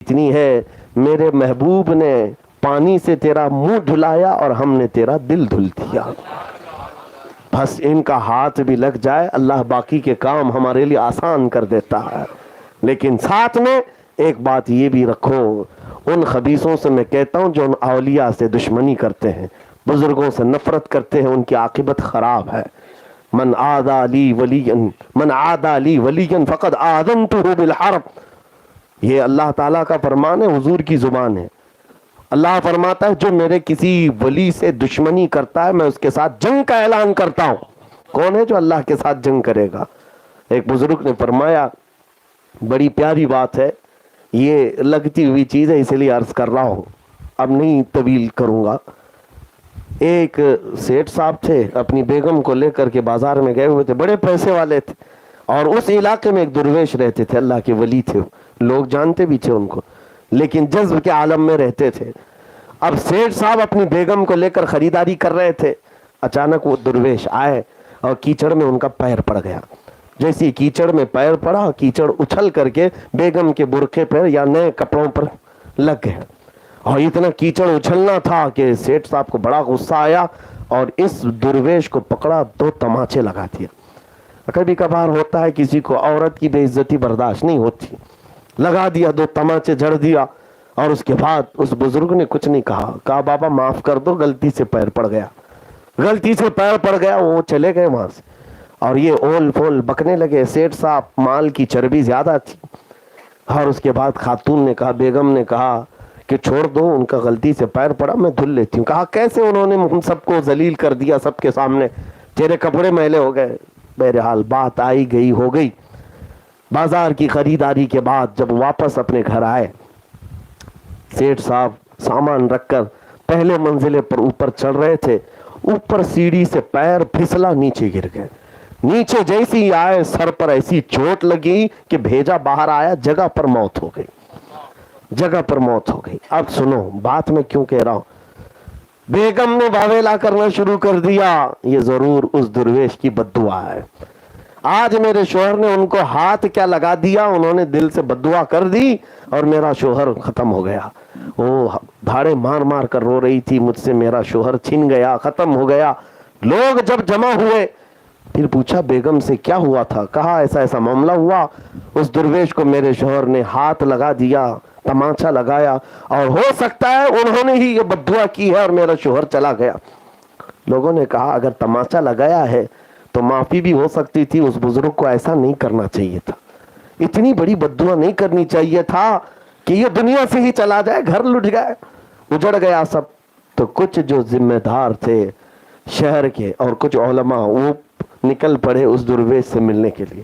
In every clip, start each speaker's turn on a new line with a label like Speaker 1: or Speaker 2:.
Speaker 1: اتنی ہے میرے محبوب نے پانی سے تیرا منہ دھلایا اور ہم نے تیرا دل دھل دیا. بس ان کا ہاتھ بھی لگ جائے اللہ باقی کے کام ہمارے لیے آسان کر دیتا ہے. لیکن ساتھ میں ایک بات یہ بھی رکھو, ان خبیثوں سے میں کہتا ہوں جو ان اولیاء سے دشمنی کرتے ہیں, بزرگوں سے نفرت کرتے ہیں, ان کی عاقبت خراب ہے. من عادى لي وليا فقد آذنته بالحرب. یہ اللہ تعالیٰ کا فرمان ہے, حضور کی زبان ہے. اللہ فرماتا ہے جو میرے کسی ولی سے دشمنی کرتا ہے میں اس کے ساتھ جنگ کا اعلان کرتا ہوں. کون ہے جو اللہ کے ساتھ جنگ کرے گا؟ ایک بزرگ نے فرمایا, بڑی پیاری بات ہے, یہ لگتی ہوئی چیز ہے اس لیے عرض کر رہا ہوں, اب نہیں طویل کروں گا. ایک سیٹھ صاحب تھے, اپنی بیگم کو لے کر کے بازار میں گئے ہوئے تھے, بڑے پیسے والے تھے, اور اس علاقے میں ایک درویش رہتے تھے, اللہ کے ولی تھے, لوگ جانتے بھی تھے ان کو, لیکن جذب کے عالم میں رہتے تھے. اب سیٹھ صاحب اپنی بیگم کو لے کر خریداری کر رہے تھے, اچانک وہ درویش آئے اور کیچڑ میں ان کا پیر پڑ گیا. جیسی کیچڑ میں پیر پڑا, کیچڑ اچھل کر کے بیگم کے برقعے پر یا نئے کپڑوں پر لگ گیا, اور اتنا کیچڑ اچھلنا تھا کہ سیٹھ صاحب کو بڑا غصہ آیا اور اس درویش کو پکڑا, 2 تماچے لگا دیا. کبھی کبھار ہوتا ہے کسی کو عورت کی بے عزتی برداشت نہیں ہوتی, لگا دیا, 2 تماچے جڑ دیا, اور اس کے بعد اس بزرگ نے کچھ نہیں کہا, کہا بابا معاف کر دو, غلطی سے پیر پڑ گیا, غلطی سے پیر پڑ گیا. وہ چلے گئے وہاں سے, اور یہ اول فول بکنے لگے. سیٹھ صاحب مال کی چربی زیادہ تھی, اور اس کے بعد خاتون نے کہا, بیگم نے کہا کہ چھوڑ دو, ان کا غلطی سے پیر پڑا, میں دھل لیتی ہوں. کہا کیسے انہوں نے ہم سب کو ذلیل کر دیا, سب کے سامنے تیرے کپڑے میلے ہو گئے. بہرحال بات آئی گئی ہو گئی. بازار کی خریداری کے بعد جب واپس اپنے گھر آئے, سیٹھ صاحب سامان رکھ کر پہلے منزلے پر اوپر چڑھ رہے تھے, اوپر سیڑھی سے پیر پھسلا, نیچے گر گئے. نیچے جیسی ہی آئے, سر پر ایسی چوٹ لگی کہ بھیجا باہر آیا, جگہ پر موت ہو گئی, جگہ پر موت ہو گئی. اب سنو بات میں کیوں کہہ رہا ہوں. بیگم نے واویلا کرنا شروع کر دیا, یہ ضرور اس درویش کی بد دعا ہے. آج میرے شوہر نے ان کو ہاتھ کیا لگا دیا, انہوں نے دل سے بد دعا کر دی اور میرا شوہر ختم ہو گیا. وہ دھاڑے مار مار کر رو رہی تھی, مجھ سے میرا شوہر چھن گیا, ختم ہو گیا. لوگ جب جمع ہوئے, پھر پوچھا بیگم سے کیا ہوا تھا, کہا ایسا ایسا معاملہ ہوا, اس درویش کو میرے شوہر نے ہاتھ لگا دیا, تماچا لگایا, اور ہو سکتا ہے انہوں نے ہی یہ بد دعا کی ہے اور میرا شوہر چلا گیا. لوگوں نے کہا اگر تماچا لگایا ہے تو معافی بھی ہو سکتی تھی, اس بزرگ کو ایسا نہیں کرنا چاہیے تھا, اتنی بڑی بد دعا نہیں کرنی چاہیے تھا کہ یہ دنیا سے ہی چلا جائے, گھر لٹ گئے, اجڑ گیا سب. تو کچھ جو ذمہ دار تھے شہر کے اور کچھ علماء, وہ نکل پڑے اس درویش سے ملنے کے لیے.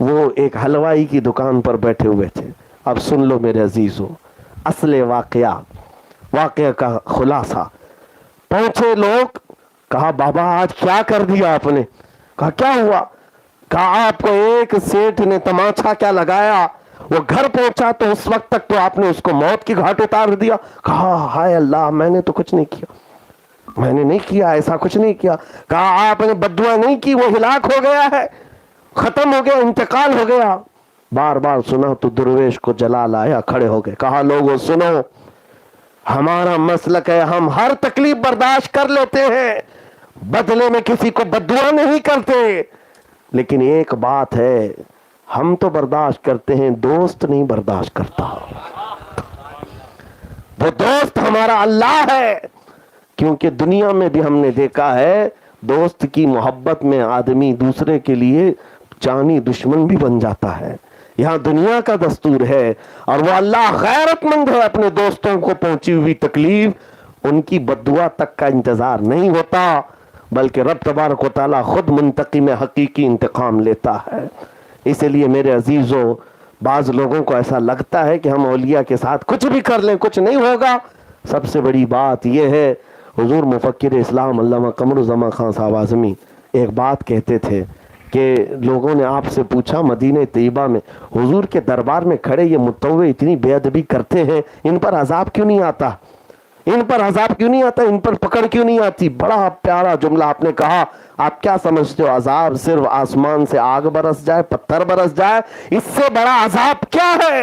Speaker 1: وہ ایک حلوائی کی دکان پر بیٹھے ہوئے تھے. اب سن لو میرے عزیزو, اصل واقعہ کا خلاصہ. پہنچے لوگ, کہا بابا آج کیا کر دیا آپ نے؟ کہا کیا ہوا؟ کہا آپ کو ایک سیٹھ نے تماچا کیا لگایا, وہ گھر پہنچا تو اس وقت تک تو آپ نے اس کو موت کی گھاٹ اتار دیا. کہا ہائے اللہ, میں نے تو کچھ نہیں کیا, میں نے نہیں کیا, ایسا کچھ نہیں کیا. کہا آپ نے بد دعا نہیں کی, وہ ہلاک ہو گیا ہے, ختم ہو گیا, انتقال ہو گیا. بار بار سنا تو درویش کو جلال آیا, کھڑے ہو گئے. کہا لوگوں سنو, ہمارا مسلک ہے, ہم ہر تکلیف برداشت کر لیتے ہیں, بدلے میں کسی کو بد دعا نہیں کرتے, لیکن ایک بات ہے, ہم تو برداشت کرتے ہیں, دوست نہیں برداشت کرتا. وہ دوست ہمارا اللہ ہے, کیونکہ دنیا میں بھی ہم نے دیکھا ہے دوست کی محبت میں آدمی دوسرے کے لیے جانی دشمن بھی بن جاتا ہے. یہاں دنیا کا دستور ہے, اور وہ اللہ غیرت مند ہے, اپنے دوستوں کو پہنچی ہوئی تکلیف ان کی بد دعا تک کا انتظار نہیں ہوتا, بلکہ رب تبارک و تعالی خود منتقم حقیقی انتقام لیتا ہے. اس لیے میرے عزیزو, بعض لوگوں کو ایسا لگتا ہے کہ ہم اولیاء کے ساتھ کچھ بھی کر لیں کچھ نہیں ہوگا. سب سے بڑی بات یہ ہے, حضور مفکر اسلام علامہ قمر الزمان خان صاحب اعظمی ایک بات کہتے تھے کہ لوگوں نے آپ سے پوچھا مدینہ طیبہ میں حضور کے دربار میں کھڑے یہ متوع اتنی بے ادبی کرتے ہیں, ان پر عذاب کیوں نہیں آتا, ان پر عذاب کیوں نہیں آتا, ان پر پکڑ کیوں نہیں آتی؟ بڑا پیارا جملہ آپ نے کہا. آپ کیا سمجھتے ہو, عذاب صرف آسمان سے آگ برس جائے, پتھر برس جائے, اس سے بڑا عذاب کیا ہے؟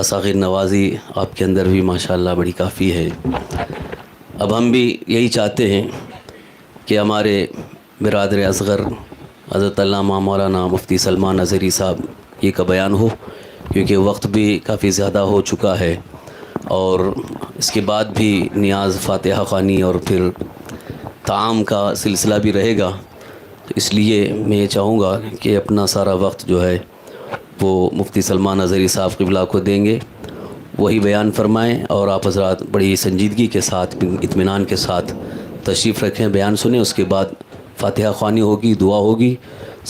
Speaker 2: اصاغر نوازی آپ کے اندر بھی ماشاءاللہ بڑی کافی ہے. اب ہم بھی یہی چاہتے ہیں کہ ہمارے برادر اصغر حضرت علامہ مولانا مفتی سلمان اظہری صاحب یہ کا بیان ہو، کیونکہ وقت بھی کافی زیادہ ہو چکا ہے اور اس کے بعد بھی نیاز فاتحہ خوانی اور پھر طعام کا سلسلہ بھی رہے گا. تو اس لیے میں یہ چاہوں گا کہ اپنا سارا وقت جو ہے وہ مفتی سلمان اظہری صاحب قبلہ کو دیں گے، وہی بیان فرمائیں اور آپ حضرات بڑی سنجیدگی کے ساتھ اطمینان کے ساتھ تشریف رکھیں، بیان سنیں. اس کے بعد فاتحہ خوانی ہوگی، دعا ہوگی،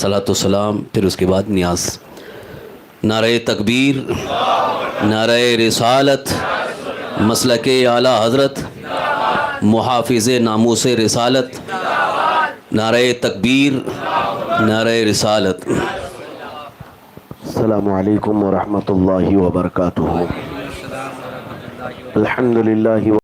Speaker 2: صلاۃ و سلام، پھر اس کے بعد نیاز. نعرہ تکبیر، نعرہ رسالت، مسلک اعلیٰ حضرت، محافظ ناموس رسالت، نعرہ تکبیر، نعرہ رسالت.
Speaker 1: السلام علیکم ورحمۃ اللہ وبرکاتہ. الحمد للہ